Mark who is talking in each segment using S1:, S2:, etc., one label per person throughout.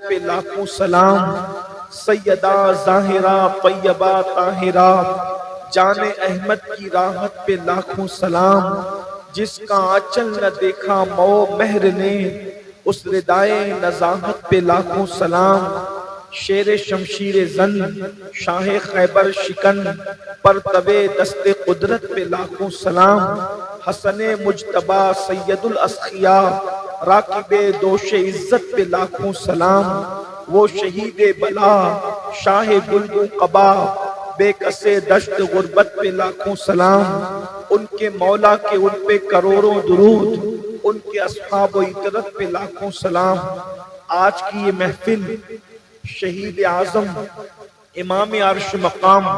S1: پہ لاکھوں سلام، سیدہ ظاہرہ طیبہ طاہرہ جان احمد کی راحت پہ لاکھوں سلام، جس کا آنچل نہ دیکھا مو مہر نے اس ردائے نزاہت پہ لاکھوں سلام، شیر شمشیر زن شاہ خیبر شکن پرتو دست قدرت پہ لاکھوں سلام، حسن مجتبی سید الاسخیاء راکب دوش عزت پہ لاکھوں سلام، وہ شہید بلا شاہ گلگوں قبا بے کسے دشت غربت پہ لاکھوں سلام، ان کے مولا کے ان پہ کروڑوں درود، ان کے اصحاب و عطرت پہ لاکھوں سلام۔ آج کی یہ محفل شہید اعظم امام عرش مقام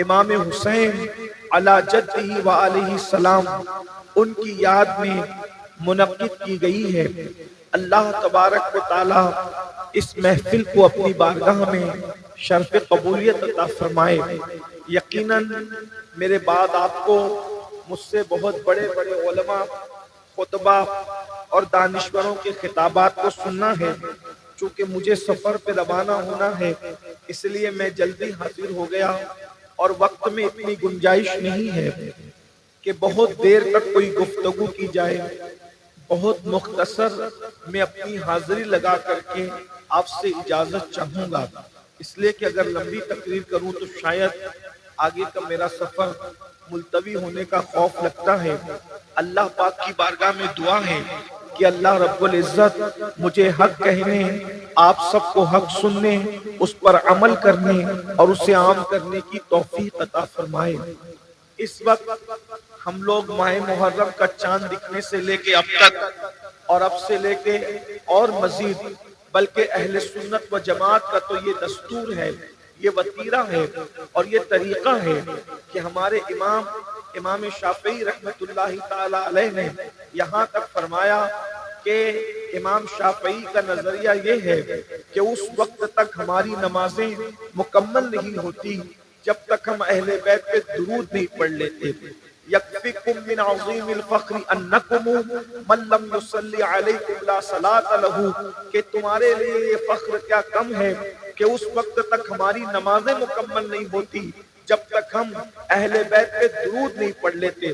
S1: امام حسین علی جدہ و علیہ السلام ان کی یاد میں منعقد کی گئی ہے۔ اللہ تبارک و تعالی اس محفل کو اپنی بارگاہ میں شرف قبولیت عطا فرمائے۔ یقیناً میرے بعد آپ کو مجھ سے بہت بڑے بڑے علماء، خطبہ اور دانشوروں کے خطابات کو سننا ہے۔ چونکہ مجھے سفر پہ روانہ ہونا ہے اس لیے میں جلدی حاضر ہو گیا، اور وقت میں اتنی گنجائش نہیں ہے کہ بہت دیر تک کوئی گفتگو کی جائے۔ بہت مختصر میں اپنی حاضری لگا کر کے آپ سے اجازت چاہوں گا، اس لیے کہ اگر لمبی تقریر کروں تو شاید آگے کا میرا سفر ملتوی ہونے کا خوف لگتا ہے۔ اللہ پاک کی بارگاہ میں دعا ہے کہ اللہ رب العزت مجھے حق کہنے، آپ سب کو حق سننے، اس پر عمل کرنے اور اسے عام کرنے کی توفیق عطا فرمائے۔ اس وقت ہم لوگ ماہ محرم کا چاند دکھنے سے لے کے اب تک، اور اب سے لے کے اور مزید، بلکہ اہل سنت و جماعت کا تو یہ دستور ہے، یہ وتیرہ ہے اور یہ طریقہ ہے کہ ہمارے امام شافعی رحمت اللہ تعالی علیہ نے یہاں تک فرمایا کہ امام شافعی کا نظریہ یہ ہے کہ اس وقت تک ہماری نمازیں مکمل نہیں ہوتی جب تک ہم اہل بیت پہ درود نہیں پڑھ لیتے۔ یکفیکم من عظیم الفخر انکم من لم یصلی علیکم لا صلاۃ لہ، کہ تمہارے لیے یہ فخر کیا کم ہے کہ اس وقت تک ہماری نمازیں مکمل نہیں ہوتی جب تک ہم اہل بیت پہ درود نہیں پڑھ لیتے۔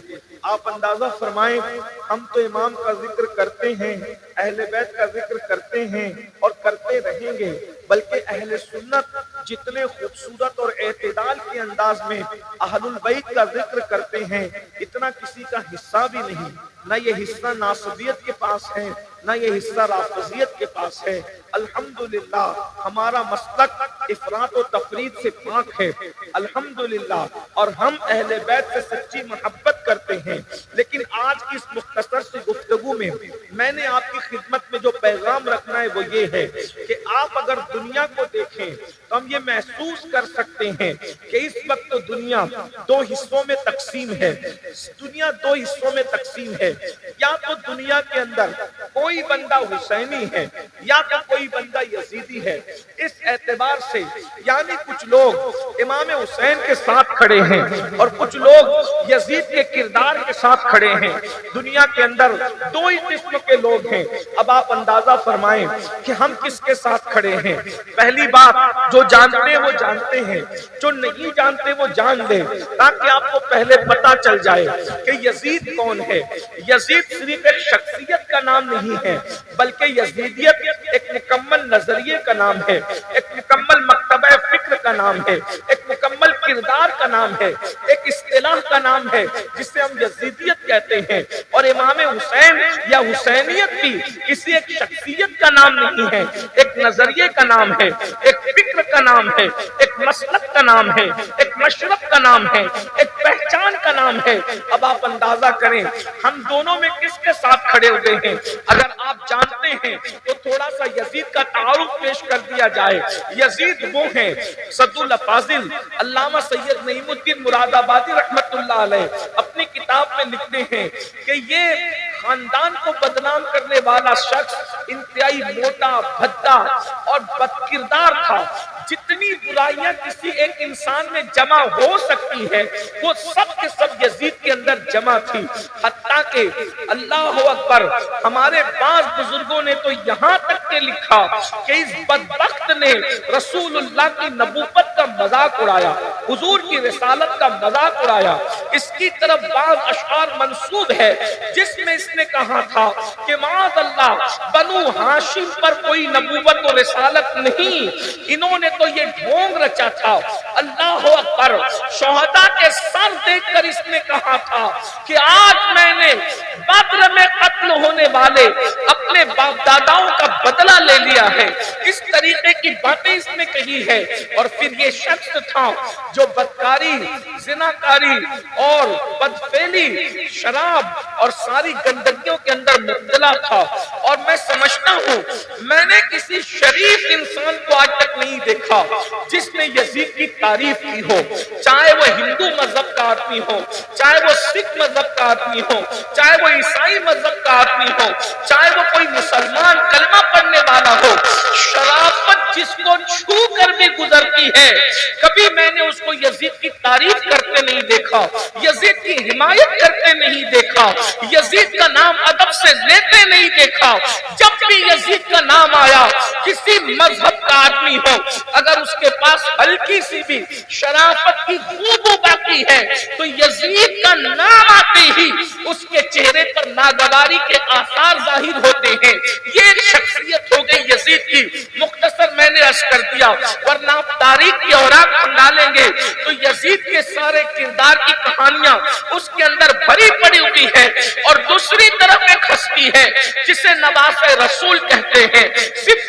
S1: آپ اندازہ فرمائیں، ہم تو امام کا ذکر کرتے ہیں، اہل بیت کا ذکر کرتے ہیں اور کرتے رہیں گے، بلکہ اہل سنت جتنے خوبصورت اور اعتدال کے انداز میں اہل البیت کا ذکر کرتے ہیں، اتنا کسی کا حصہ بھی نہیں۔ نہ یہ حصہ ناصبیت کے پاس ہے، نہ یہ حصہ رافضیت کے پاس ہے۔ الحمدللہ ہمارا مسلک افراط و تفرید سے پاک ہے، الحمدللہ، اور ہم اہل بیت سے سچی محبت کرتے ہیں۔ لیکن آج کی اس مختصر سی گفتگو میں میں نے آپ کی خدمت میں جو پیغام رکھنا ہے وہ یہ ہے کہ آپ اگر دنیا کو دیکھیں تو ہم یہ محسوس کر سکتے ہیں کہ اس وقت دنیا دو حصوں میں تقسیم ہے۔ دنیا دو حصوں میں تقسیم ہے، یا تو دنیا کے اندر کوئی بندہ حسینی ہے یا تو کوئی بندہ یزیدی ہے۔ اس اعتبار سے یعنی کچھ لوگ امام حسین کے ساتھ کھڑے ہیں اور کچھ لوگ یزید کے کردار کے ساتھ کھڑے ہیں۔ دنیا کے اندر دو ہی قسم کے لوگ ہیں۔ اب آپ اندازہ فرمائیں کہ ہم کس کے ساتھ کھڑے ہیں۔ پہلی بات، جو جانتے ہیں وہ جانتے ہیں، جو نہیں جانتے وہ جان لیں، تاکہ آپ کو پہلے پتہ چل جائے کہ یزید کون ہے۔ یزید صرف ایک شخصیت کا نام نہیں ہے، بلکہ یزیدیت ایک مکمل نظریے کا نام ہے، ایک مکمل مکتبہ فکر کا نام ہے، ایک مکمل کردار کا نام ہے، ایک اصطلاح کا نام ہے جسے ہم یزیدیت کہتے ہیں۔ اور امام حسین یا حسینیت بھی کسی ایک شخصیت کا نام نہیں ہے، ایک نظریے کا نام ہے، ایک فکر کا نام ہے، ایک مسلک کا نام ہے، ایک مشرب کا نام ہے، ایک پہچان کا نام ہے۔ اب آپ اندازہ کریں ہم دونوں میں کس کے ساتھ کھڑے ہوئے ہیں۔ اگر آپ جانتے ہیں تو تھوڑا سا یزید کا تعارف پیش کر دیا جائے۔ یزید وہ ہیں، صد الافاضل علامہ سید نعیم الدین مراد آبادی رحمت اللہ علیہ اپنی کتاب میں لکھتے ہیں کہ یہ خاندان کو بدنام کرنے والا شخص انتہائی موٹا بھدا اور بدکردار تھا. جتنی برائیاں کسی ایک انسان میں جمع ہو سکتی ہے وہ سب کے سب یزید کے اندر جمع تھی. حتیٰ کہ اللہ اکبر ہمارے بعض بزرگوں نے تو یہاں تک کہ لکھا کہ اس بدبخت نے رسول اللہ کی نبوت کا مذاق اڑایا, حضور کی رسالت کا مذاق اڑایا. اس کی طرف بعض اشعار منسوب ہے جس میں اس نے کہا تھا کہ معاذ اللہ بنو ہاشم پر کوئی نبوت و رسالت نہیں, انہوں نے تو یہ ڈھونگ رچا تھا. اللہ اکبر. شہداء کے سر دیکھ کر اس نے کہا تھا کہ آج میں نے بدر میں قتل ہونے والے اپنے باپ داداؤں کا بدلہ لے لیا ہے. اس طریقے کی باتیں اس نے کہی ہے. اور پھر یہ شخص تھا جو بدکاری, زناکاری اور بدفعلی, شراب اور ساری گندگیوں کے اندر مبتلا تھا. اور میں سمجھتا ہوں میں نے کسی شریف انسان کو آج تک نہیں دیکھا جس نے یزید کی تعریف کی ہو, چاہے وہ ہندو مذہب کا آدمی ہو, چاہے وہ سکھ مذہب کا آدمی ہو, چاہے وہ عیسائی مذہب کا آدمی ہو, چاہے وہ کوئی مسلمان کلمہ پڑھنے والا ہو. شرافت جس کو چھو کر بھی گزرتی ہے, کبھی میں نے اس کو یزید کی تعریف کرتے نہیں دیکھا, یزید کی حمایت کرتے نہیں دیکھا, یزید کا نام ادب سے لیتے نہیں دیکھا. جب بھی یزید کا نام آیا کسی مذہب کا آدمی ہو, اگر اس کے پاس ہلکی سی بھی شرافت کی خوبو باقی ہے تو یزید کا نام آتے ہی اس کے چہرے پر ناگواری کے آثار ظاہر ہوتے ہیں. یہ ایک شخصیت ہو گئی یزید کی. مختصر میں نے عرض کر دیا, ورنہ آپ تاریخ کی اوراق کھنگالیں گے تو یزید کے سارے کردار کی کہانیاں اس کے اندر بھری پڑی ہوئی ہے. اور دوسری طرف ایک ہستی ہے جسے نواس رسول کہتے ہیں. صرف